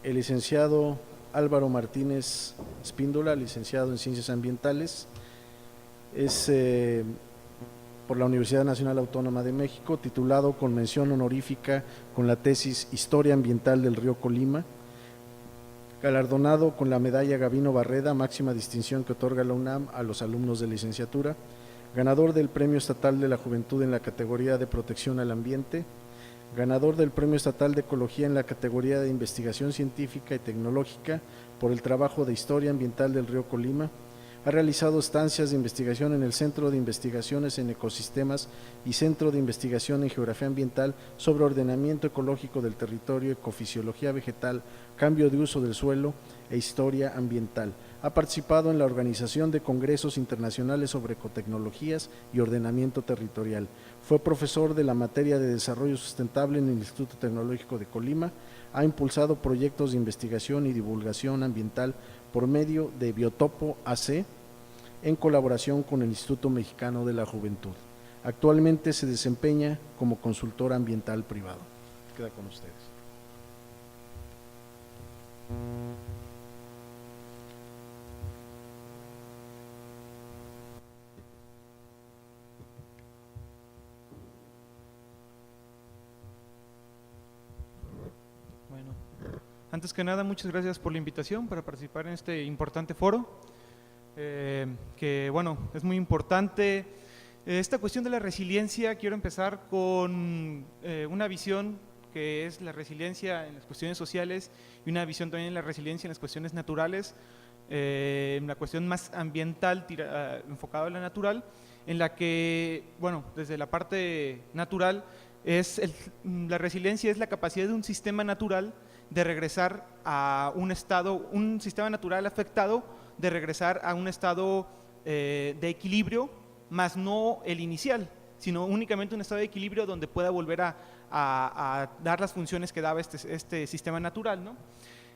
el licenciado Álvaro Martínez Espíndola, licenciado en Ciencias Ambientales, es por la Universidad Nacional Autónoma de México, titulado con mención honorífica con la tesis Historia Ambiental del Río Colima, galardonado con la medalla Gavino Barreda, máxima distinción que otorga la UNAM a los alumnos de licenciatura, ganador del Premio Estatal de la Juventud en la categoría de Protección al Ambiente, ganador del Premio Estatal de Ecología en la categoría de Investigación Científica y Tecnológica por el trabajo de Historia Ambiental del Río Colima. Ha realizado estancias de investigación en el Centro de Investigaciones en Ecosistemas y Centro de Investigación en Geografía Ambiental sobre ordenamiento ecológico del territorio, ecofisiología vegetal, cambio de uso del suelo e historia ambiental. Ha participado en la organización de congresos internacionales sobre ecotecnologías y ordenamiento territorial. Fue profesor de la materia de desarrollo sustentable en el Instituto Tecnológico de Colima. Ha impulsado proyectos de investigación y divulgación ambiental por medio de Biotopo AC en colaboración con el Instituto Mexicano de la Juventud. Actualmente se desempeña como consultor ambiental privado. Queda con ustedes. Bueno, antes que nada, muchas gracias por la invitación para participar en este importante foro, que bueno, es muy importante. Esta cuestión de la resiliencia, quiero empezar con una visión que es la resiliencia en las cuestiones sociales y una visión también en la resiliencia en las cuestiones naturales, en la cuestión más ambiental enfocada en la natural, en la que, bueno, desde la parte natural, la resiliencia es la capacidad de un sistema natural de regresar a un estado, un sistema natural afectado, de regresar a un estado de equilibrio, más no el inicial, sino únicamente un estado de equilibrio donde pueda volver a dar las funciones que daba este sistema natural, ¿no?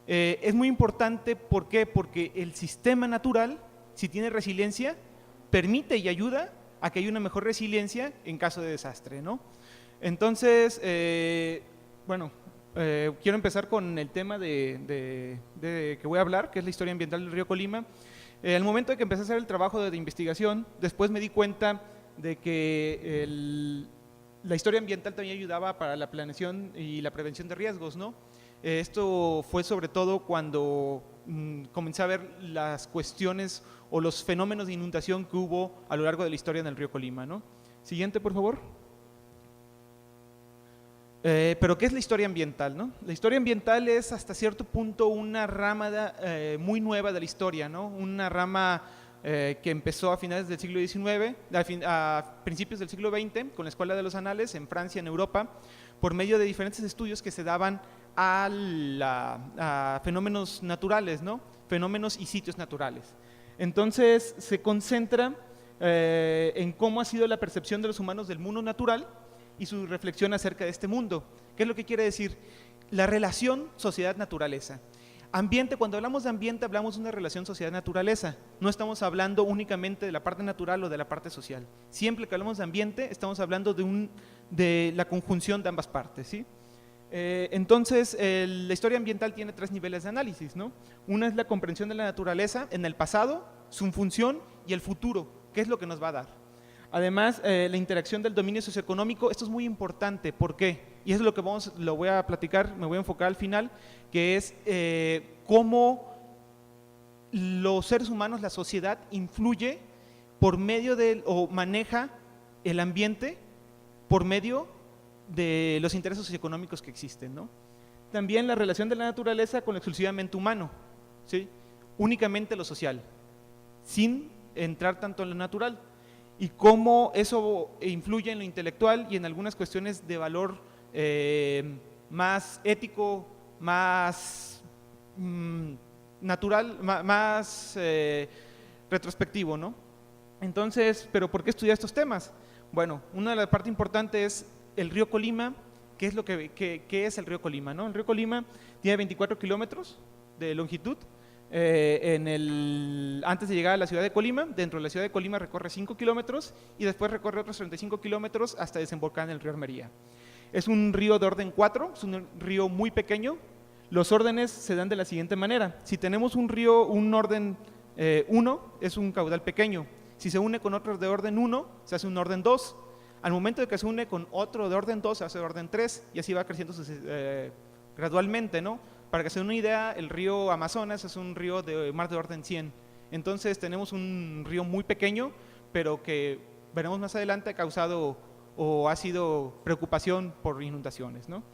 Es muy importante, ¿por qué? Porque el sistema natural, si tiene resiliencia, permite y ayuda a que haya una mejor resiliencia en caso de desastre, ¿no? Entonces, bueno, quiero empezar con el tema de que voy a hablar, que es la historia ambiental del río Colima. Al momento de que empecé a hacer el trabajo de investigación, después me di cuenta de que la historia ambiental también ayudaba para la planeación y la prevención de riesgos, ¿no? Esto fue sobre todo cuando comencé a ver las cuestiones o los fenómenos de inundación que hubo a lo largo de la historia en el río Colima, ¿no? Siguiente, por favor. Pero ¿qué es la historia ambiental, no? La historia ambiental es hasta cierto punto una rama muy nueva de la historia, ¿no? Una rama que empezó a finales del siglo XIX, a principios del siglo XX, con la Escuela de los Anales, en Francia, en Europa, por medio de diferentes estudios que se daban a fenómenos naturales, ¿no? Fenómenos y sitios naturales. Entonces se concentra en cómo ha sido la percepción de los humanos del mundo natural y su reflexión acerca de este mundo. ¿Qué es lo que quiere decir? La relación sociedad-naturaleza. Ambiente, cuando hablamos de ambiente, hablamos de una relación sociedad-naturaleza. No estamos hablando únicamente de la parte natural o de la parte social. Siempre que hablamos de ambiente, estamos hablando de la conjunción de ambas partes, ¿sí? Entonces, la historia ambiental tiene tres niveles de análisis, ¿no? Una es la comprensión de la naturaleza en el pasado, su función y el futuro, qué es lo que nos va a dar. Además, la interacción del dominio socioeconómico, esto es muy importante. ¿Por qué? Y eso es lo que lo voy a platicar, me voy a enfocar al final, que es cómo los seres humanos, la sociedad, influye por medio o maneja el ambiente por medio de los intereses socioeconómicos que existen, ¿no? También la relación de la naturaleza con lo exclusivamente humano, ¿sí? Únicamente lo social, sin entrar tanto en lo natural. Y cómo eso influye en lo intelectual y en algunas cuestiones de valor más ético, más natural, más retrospectivo, ¿no? Entonces, ¿pero por qué estudiar estos temas? Bueno, una de las partes importantes es el río Colima. ¿Qué es el río Colima, no? El río Colima tiene 24 kilómetros de longitud. Antes de llegar a la ciudad de Colima, dentro de la ciudad de Colima recorre 5 kilómetros y después recorre otros 35 kilómetros hasta desembocar en el río Armería. Es un río de orden 4, es un río muy pequeño. Los órdenes se dan de la siguiente manera. Si tenemos un río, un orden 1, es un caudal pequeño. Si se une con otro de orden 1, se hace un orden 2. Al momento de que se une con otro de orden 2, se hace orden 3 y así va creciendo gradualmente, ¿no? Para que se den una idea, el río Amazonas es un río de mar de orden 100. Entonces tenemos un río muy pequeño, pero que veremos más adelante ha causado o ha sido preocupación por inundaciones, ¿no?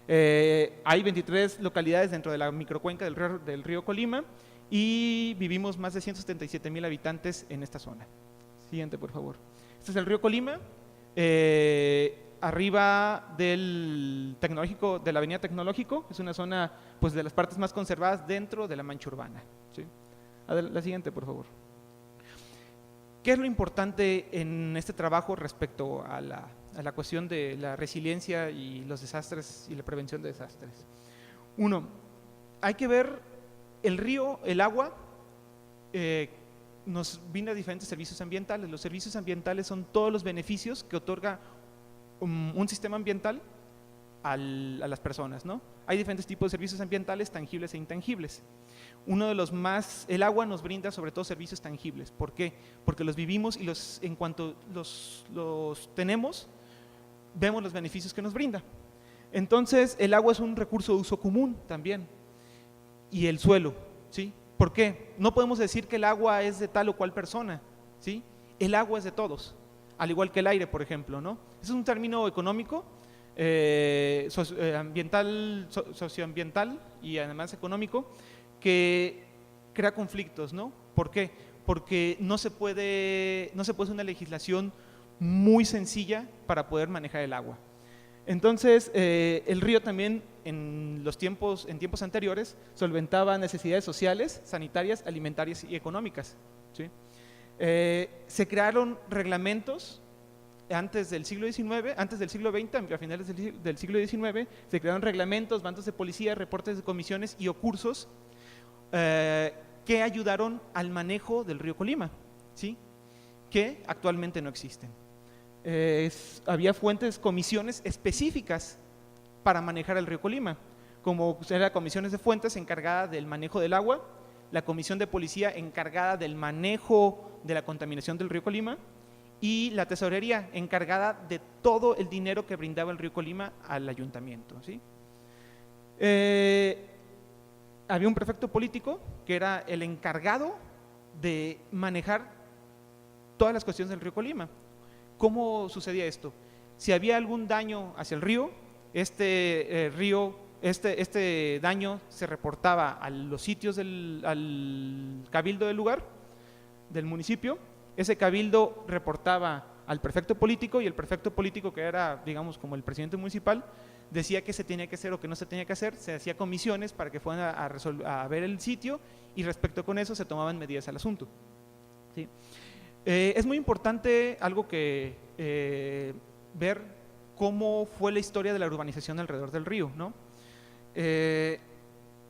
Hay 23 localidades dentro de la microcuenca del río Colima y vivimos más de 177,000 habitantes en esta zona. Siguiente, por favor. Este es el río Colima, arriba del Tecnológico, de la Avenida Tecnológico, es una zona pues, de las partes más conservadas dentro de la mancha urbana, ¿sí? La siguiente, por favor. ¿Qué es lo importante en este trabajo respecto a la cuestión de la resiliencia y los desastres y la prevención de desastres? Uno, hay que ver el río, el agua, nos brinda diferentes servicios ambientales. Los servicios ambientales son todos los beneficios que otorga un sistema ambiental a las personas, ¿no? Hay diferentes tipos de servicios ambientales, tangibles e intangibles. Uno de los más, el agua nos brinda sobre todo servicios tangibles. ¿Por qué? Porque los vivimos y en cuanto los tenemos, vemos los beneficios que nos brinda. Entonces, el agua es un recurso de uso común también. Y el suelo, ¿sí? ¿Por qué? No podemos decir que el agua es de tal o cual persona, ¿sí? El agua es de todos, al igual que el aire, por ejemplo, ¿no? Ese es un término económico, socioambiental y además económico, que crea conflictos, ¿no? ¿Por qué? Porque no se puede hacer una legislación muy sencilla para poder manejar el agua. Entonces, el río también en tiempos anteriores solventaba necesidades sociales, sanitarias, alimentarias y económicas, ¿sí? Se crearon reglamentos antes del siglo XIX, antes del siglo XX, a finales del siglo XIX, se crearon reglamentos, bandos de policía, reportes de comisiones y o cursos que ayudaron al manejo del río Colima, ¿sí? Que actualmente no existen. Había comisiones específicas para manejar el río Colima, como eran comisiones de fuentes encargada del manejo del agua, la comisión de policía encargada del manejo de la contaminación del río Colima y la tesorería encargada de todo el dinero que brindaba el río Colima al ayuntamiento, ¿sí? Había un prefecto político que era el encargado de manejar todas las cuestiones del río Colima. ¿Cómo sucedía esto? Si había algún daño hacia el río, este daño se reportaba a los sitios al cabildo del lugar, del municipio. Ese cabildo reportaba al prefecto político y el prefecto político, que era, digamos, como el presidente municipal, decía qué se tenía que hacer o qué no se tenía que hacer. Se hacía comisiones para que fueran a ver el sitio y respecto con eso se tomaban medidas al asunto, ¿sí? Es muy importante algo que ver cómo fue la historia de la urbanización alrededor del río, ¿no? En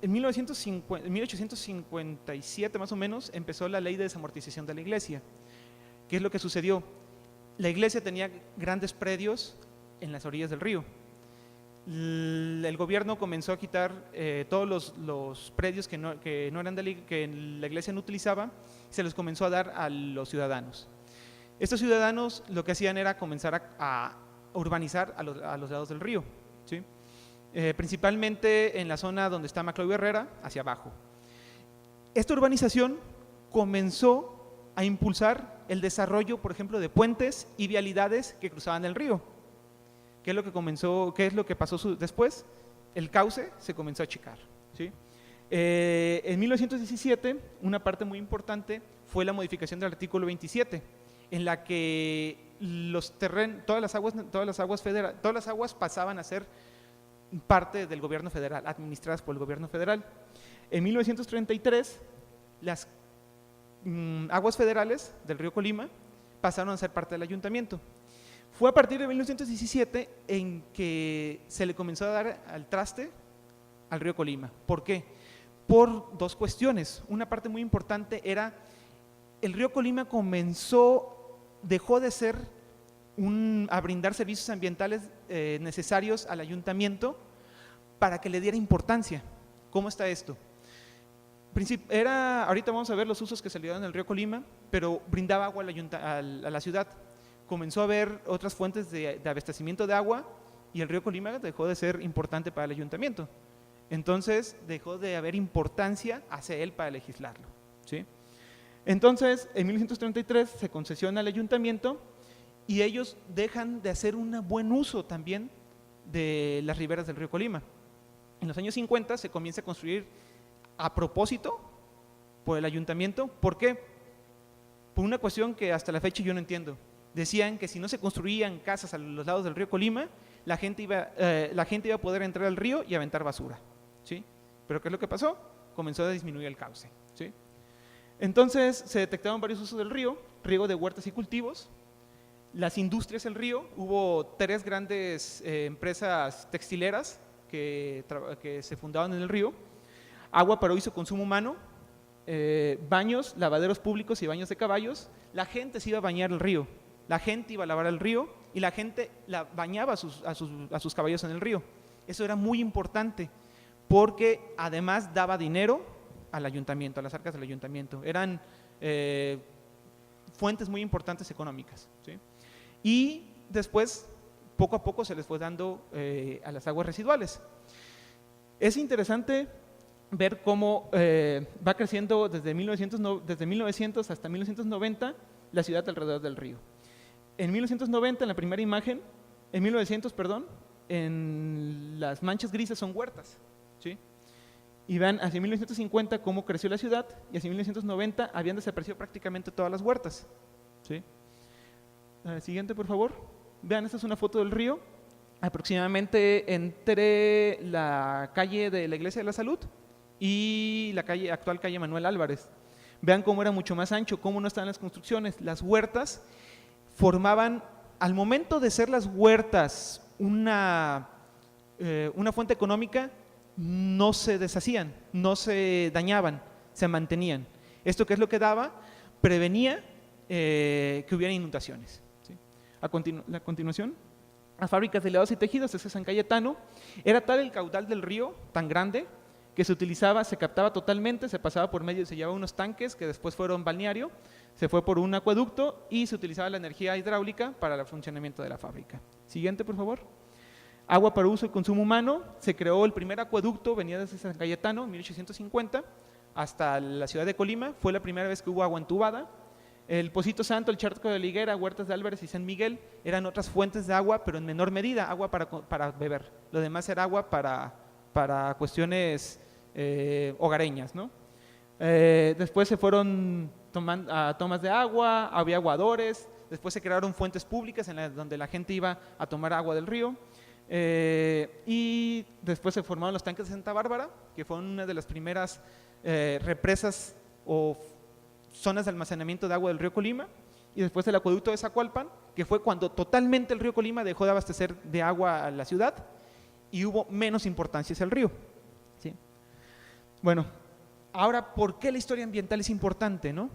1857 más o menos empezó la ley de desamortización de la iglesia. ¿Qué es lo que sucedió? La iglesia tenía grandes predios en las orillas del río. El gobierno comenzó a quitar todos los predios que la iglesia no utilizaba, se los comenzó a dar a los ciudadanos. Estos ciudadanos lo que hacían era comenzar a urbanizar a los lados del río, ¿sí? Principalmente en la zona donde está Maclovio Herrera, hacia abajo. Esta urbanización comenzó a impulsar el desarrollo, por ejemplo, de puentes y vialidades que cruzaban el río. ¿Qué es lo que pasó después? El cauce se comenzó a achicar, ¿sí? En 1917, una parte muy importante fue la modificación del artículo 27, en la que todas las aguas pasaban a ser parte del gobierno federal, administradas por el gobierno federal. En 1933, las aguas federales del río Colima pasaron a ser parte del ayuntamiento. Fue a partir de 1917 en que se le comenzó a dar al traste al río Colima. ¿Por qué? Por dos cuestiones. Una parte muy importante era, el río Colima dejó de ser a brindar servicios ambientales necesarios al ayuntamiento para que le diera importancia. ¿Cómo está esto? Ahorita vamos a ver los usos que se le dieron al río Colima, pero brindaba agua a la ciudad. Comenzó a haber otras fuentes de abastecimiento de agua y el río Colima dejó de ser importante para el ayuntamiento. Entonces dejó de haber importancia hacia él para legislarlo, ¿sí? Entonces, en 1933 se concesiona al ayuntamiento y ellos dejan de hacer un buen uso también de las riberas del río Colima. En los años 50 se comienza a construir a propósito por el ayuntamiento. ¿Por qué? Por una cuestión que hasta la fecha yo no entiendo. Decían que si no se construían casas a los lados del río Colima, la gente iba a poder entrar al río y aventar basura, ¿sí? Pero ¿qué es lo que pasó? Comenzó a disminuir el cauce, ¿sí? Entonces se detectaron varios usos del río: riego de huertas y cultivos, las industrias del río. Hubo 3 grandes empresas textileras que se fundaron en el río: agua para uso y consumo humano, baños, lavaderos públicos y baños de caballos. La gente se iba a bañar al río, la gente iba a lavar el río y la gente bañaba a sus caballos en el río. Eso era muy importante porque además daba dinero al ayuntamiento, a las arcas del ayuntamiento. Eran fuentes muy importantes económicas, ¿sí? Y después, poco a poco, se les fue dando a las aguas residuales. Es interesante ver cómo va creciendo desde 1900 hasta 1990 la ciudad alrededor del río. En 1990, en la primera imagen, en 1900, perdón, en las manchas grises son huertas, ¿sí? Y vean hacia 1950 cómo creció la ciudad, y hacia 1990 habían desaparecido prácticamente todas las huertas, ¿sí? Siguiente, por favor. Vean, esta es una foto del río, aproximadamente entre la calle de la Iglesia de la Salud y la actual calle Manuel Álvarez. Vean cómo era mucho más ancho, cómo no estaban las construcciones. Las huertas formaban, al momento de ser las huertas una fuente económica, no se deshacían, no se dañaban, se mantenían. ¿Esto qué es lo que daba? Prevenía que hubiera inundaciones, ¿sí? A continuación, las fábricas de helados y tejidos, ese es San Cayetano. Era tal el caudal del río, tan grande, que se captaba totalmente, se pasaba por medio, se llevaba unos tanques que después fueron balneario, se fue por un acueducto y se utilizaba la energía hidráulica para el funcionamiento de la fábrica. Siguiente, por favor. Agua para uso y consumo humano. Se creó el primer acueducto, venía desde San Cayetano en 1850 hasta la ciudad de Colima. Fue la primera vez que hubo agua entubada. El Pocito Santo, el Charco de la Higuera, Huertas de Álvarez y San Miguel eran otras fuentes de agua, pero en menor medida, agua para beber. Lo demás era agua para cuestiones hogareñas, ¿no? Después se fueron a tomas de agua, había aguadores. Después se crearon fuentes públicas donde la gente iba a tomar agua del río. Y después se formaron los tanques de Santa Bárbara, que fueron una de las primeras represas o zonas de almacenamiento de agua del río Colima. Y después el acueducto de Zacualpan, que fue cuando totalmente el río Colima dejó de abastecer de agua a la ciudad y hubo menos importancia hacia el río, ¿sí? Bueno, ahora, ¿por qué la historia ambiental es importante, no?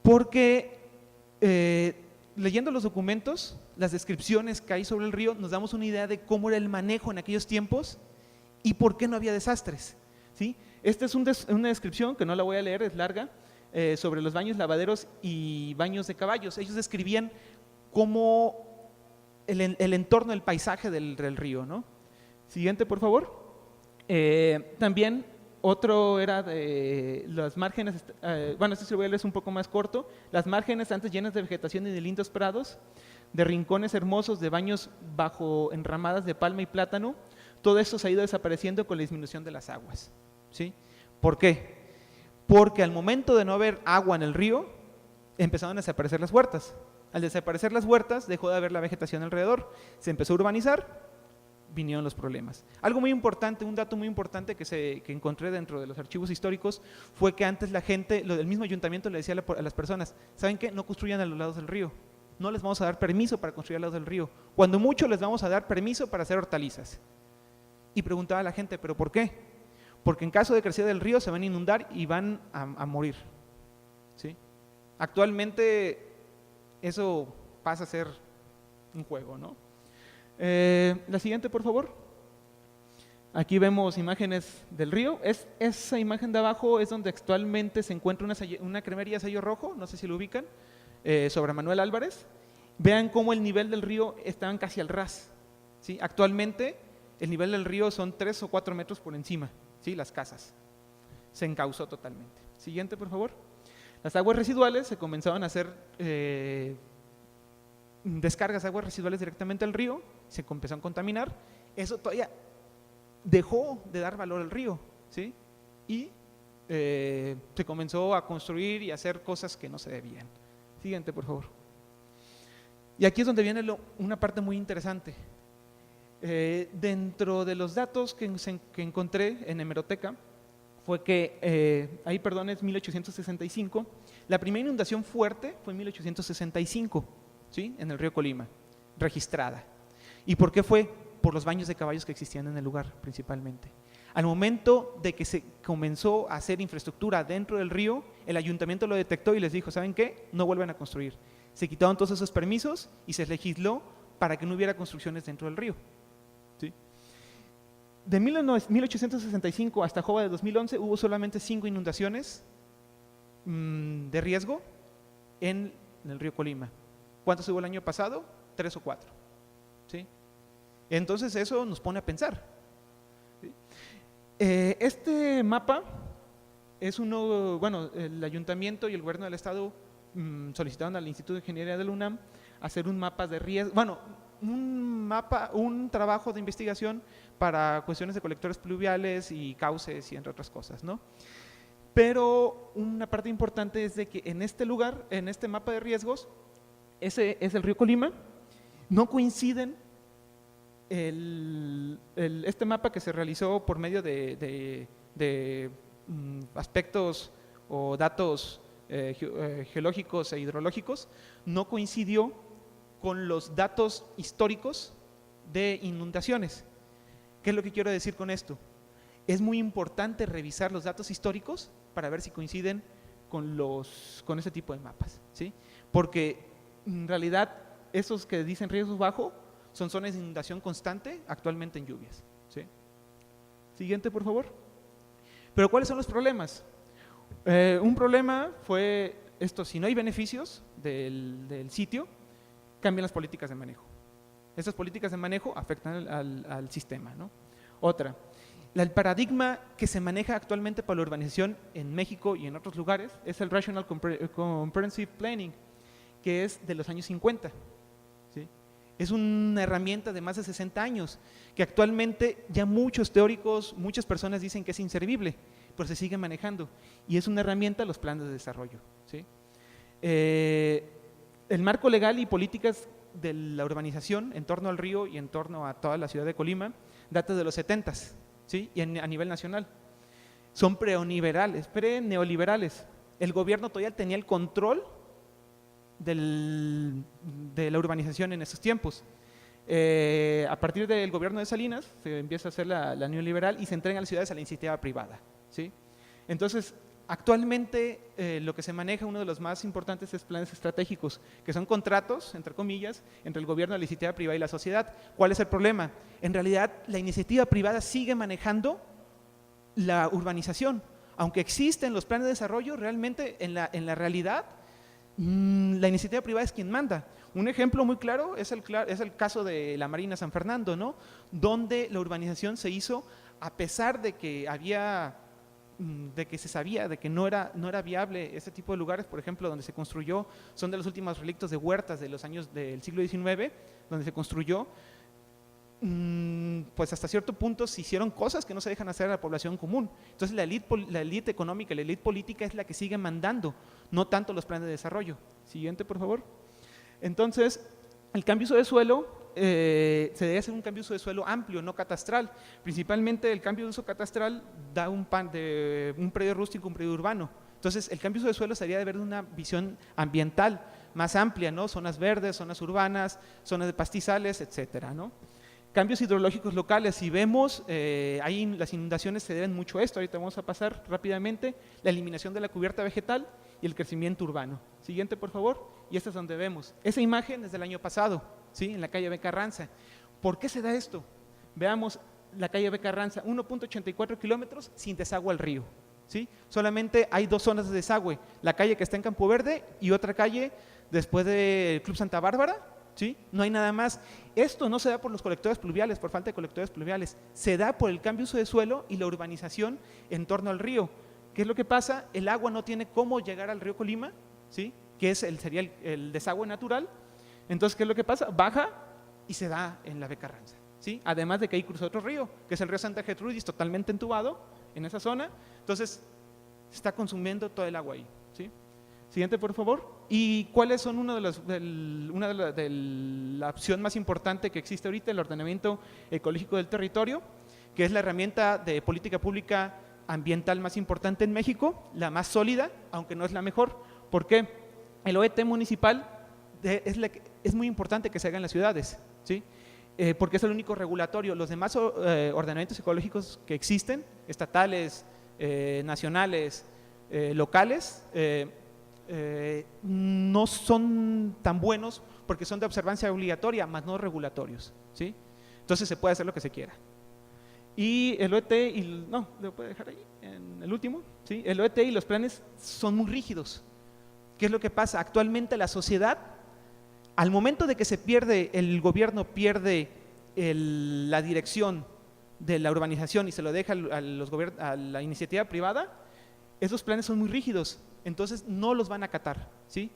Porque leyendo los documentos, las descripciones que hay sobre el río, nos damos una idea de cómo era el manejo en aquellos tiempos y por qué no había desastres, ¿sí? Esta es una descripción que no la voy a leer, es larga, sobre los baños, lavaderos y baños de caballos. Ellos describían cómo el entorno, el paisaje del río, ¿no? Siguiente, por favor. También otro era de las márgenes, bueno, este se lo voy a leer, es un poco más corto. Las márgenes antes llenas de vegetación y de lindos prados, de rincones hermosos, de baños bajo enramadas de palma y plátano. Todo esto se ha ido desapareciendo con la disminución de las aguas, ¿sí? ¿Por qué? Porque al momento de no haber agua en el río, empezaron a desaparecer las huertas. Al desaparecer las huertas, dejó de haber la vegetación alrededor, se empezó a urbanizar, vinieron los problemas. Algo muy importante, un dato muy importante que encontré dentro de los archivos históricos fue que antes la gente, el mismo ayuntamiento le decía a las personas: ¿saben qué? No construyan a los lados del río, no les vamos a dar permiso para construir a los lados del río, cuando mucho les vamos a dar permiso para hacer hortalizas. Y preguntaba a la gente: ¿pero por qué? Porque en caso de crecida del río se van a inundar y van a morir, ¿sí? Actualmente eso pasa a ser un juego, ¿no? La siguiente, por favor. Aquí vemos imágenes del río. Esa imagen de abajo es donde actualmente se encuentra una cremería Sello Rojo, no sé si lo ubican, sobre Manuel Álvarez. Vean cómo el nivel del río está casi al ras, ¿sí? Actualmente el nivel del río son 3 o 4 metros por encima, ¿sí? Las casas. Se encauzó totalmente. Siguiente, por favor. Las aguas residuales se comenzaban a hacer descargas de aguas residuales directamente al río, se empezó a contaminar. Eso todavía dejó de dar valor al río, ¿sí? Y se comenzó a construir y a hacer cosas que no se debían. Siguiente, por favor. Y aquí es donde viene una parte muy interesante. Dentro de los datos que encontré en hemeroteca, fue que, ahí perdón, es 1865, la primera inundación fuerte fue en 1865, ¿sí? En el río Colima, registrada. ¿Y por qué fue? Por los baños de caballos que existían en el lugar, principalmente. Al momento de que se comenzó a hacer infraestructura dentro del río, el ayuntamiento lo detectó y les dijo, ¿saben qué? No vuelvan a construir. Se quitaron todos esos permisos y se legisló para que no hubiera construcciones dentro del río, ¿sí? De 1865 hasta Jova de 2011 hubo solamente 5 inundaciones de riesgo en el río Colima. ¿Cuántas hubo el año pasado? 3 o 4, ¿sí? Entonces eso nos pone a pensar, ¿sí? Este mapa es uno, bueno, el ayuntamiento y el gobierno del estado solicitaron al Instituto de Ingeniería de la UNAM hacer un mapa de riesgo, bueno, un trabajo de investigación para cuestiones de colectores pluviales y cauces y entre otras cosas, ¿no? Pero una parte importante es de que en este lugar, en este mapa de riesgos, ese es el río Colima, no coinciden este mapa que se realizó por medio de aspectos o datos geológicos e hidrológicos, no coincidió con los datos históricos de inundaciones. ¿Qué es lo que quiero decir con esto? Es muy importante revisar los datos históricos para ver si coinciden con ese tipo de mapas, ¿sí? Porque en realidad esos que dicen riesgo bajo son zonas de inundación constante actualmente en lluvias, ¿sí? Siguiente, por favor. Pero ¿cuáles son los problemas? Un problema fue esto: si no hay beneficios del sitio, cambian las políticas de manejo. Estas políticas de manejo afectan al sistema, ¿no? Otra, el paradigma que se maneja actualmente para la urbanización en México y en otros lugares es el Rational Comprehensive Planning, que es de los años 50, ¿sí? Es una herramienta de más de 60 años, que actualmente ya muchos teóricos, muchas personas dicen que es inservible, pero se sigue manejando, y es una herramienta los planes de desarrollo, ¿sí? El marco legal y políticas de la urbanización en torno al río y en torno a toda la ciudad de Colima data de los 70s, ¿sí? Y a nivel nacional. Son pre-neoliberales. El gobierno todavía tenía el control de la urbanización en esos tiempos. A partir del gobierno de Salinas se empieza a hacer la neoliberal y se entregan a las ciudades a la iniciativa privada, ¿sí? Entonces, actualmente lo que se maneja, uno de los más importantes, es planes estratégicos, que son contratos, entre comillas, entre el gobierno, la iniciativa privada y la sociedad. ¿Cuál es el problema? En realidad, la iniciativa privada sigue manejando la urbanización. Aunque existen los planes de desarrollo, realmente en la realidad, la iniciativa privada es quien manda. Un ejemplo muy claro es el caso de la Marina San Fernando, ¿no? Donde la urbanización se hizo a pesar de que se sabía de que no era viable ese tipo de lugares. Por ejemplo, donde se construyó, son de los últimos relictos de huertas de los años del siglo XIX, donde se construyó, pues hasta cierto punto se hicieron cosas que no se dejan hacer a la población común. Entonces la élite económica, la élite política es la que sigue mandando, no tanto los planes de desarrollo. Siguiente, por favor. Entonces, el cambio de uso de suelo se debe hacer un cambio de uso de suelo amplio, no catastral. Principalmente el cambio de uso catastral da un predio rústico, un predio urbano. Entonces, el cambio de uso de suelo sería de ver una visión ambiental más amplia, ¿no? Zonas verdes, zonas urbanas, zonas de pastizales, etcétera, ¿no? Cambios hidrológicos locales. Si vemos, las inundaciones se deben mucho a esto. Ahorita vamos a pasar rápidamente. La eliminación de la cubierta vegetal y el crecimiento urbano. Siguiente, por favor. Y esta es donde vemos. Esa imagen es del año pasado, ¿sí? En la calle B. Carranza. ¿Por qué se da esto? Veamos, la calle B. Carranza, 1.84 kilómetros sin desagüe al río, ¿sí? Solamente hay 2 zonas de desagüe, la calle que está en Campo Verde y otra calle después del Club Santa Bárbara, ¿sí? No hay nada más. Esto no se da por los colectores pluviales, por falta de colectores pluviales, se da por el cambio de uso de suelo y la urbanización en torno al río. ¿Qué es lo que pasa? El agua no tiene cómo llegar al río Colima, ¿sí? Que sería el desagüe natural. Entonces, ¿qué es lo que pasa? Baja y se da en la B. Carranza, ¿sí? Además de que ahí cruza otro río, que es el río Santa Gertrudis, totalmente entubado en esa zona. Entonces, se está consumiendo todo el agua ahí, ¿sí? Siguiente, por favor. ¿Y cuáles son una de la opción más importante que existe ahorita, el ordenamiento ecológico del territorio, que es la herramienta de política pública ambiental más importante en México, la más sólida, aunque no es la mejor? Porque el OET municipal es muy importante que se haga en las ciudades, ¿sí? Porque es el único regulatorio. Los demás ordenamientos ecológicos que existen, estatales, nacionales, locales, no son tan buenos porque son de observancia obligatoria, más no regulatorios, ¿sí? Entonces se puede hacer lo que se quiera. Y el OET, no, lo puedo dejar ahí, en el último, ¿sí? El OET y los planes son muy rígidos. ¿Qué es lo que pasa? Actualmente la sociedad, al momento de que el gobierno pierde la dirección de la urbanización y se lo deja a la iniciativa privada, esos planes son muy rígidos, entonces no los van a acatar, ¿sí?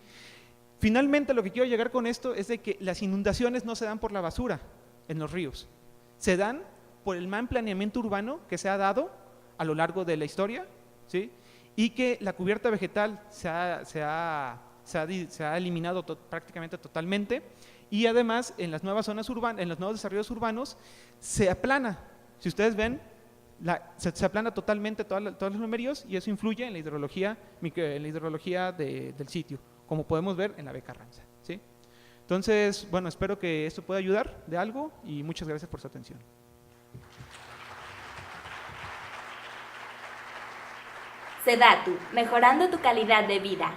Finalmente, lo que quiero llegar con esto es de que las inundaciones no se dan por la basura en los ríos, se dan por el mal planeamiento urbano que se ha dado a lo largo de la historia, ¿sí? Y que la cubierta vegetal se ha eliminado prácticamente totalmente, y además en las nuevas zonas urbanas, en los nuevos desarrollos urbanos, se aplana. Si ustedes ven, se aplana totalmente todos los numerios, y eso influye en la hidrología, del sitio, como podemos ver en la B. Carranza, ¿sí? Entonces, bueno, espero que esto pueda ayudar de algo y muchas gracias por su atención. Sedatu, mejorando tu calidad de vida.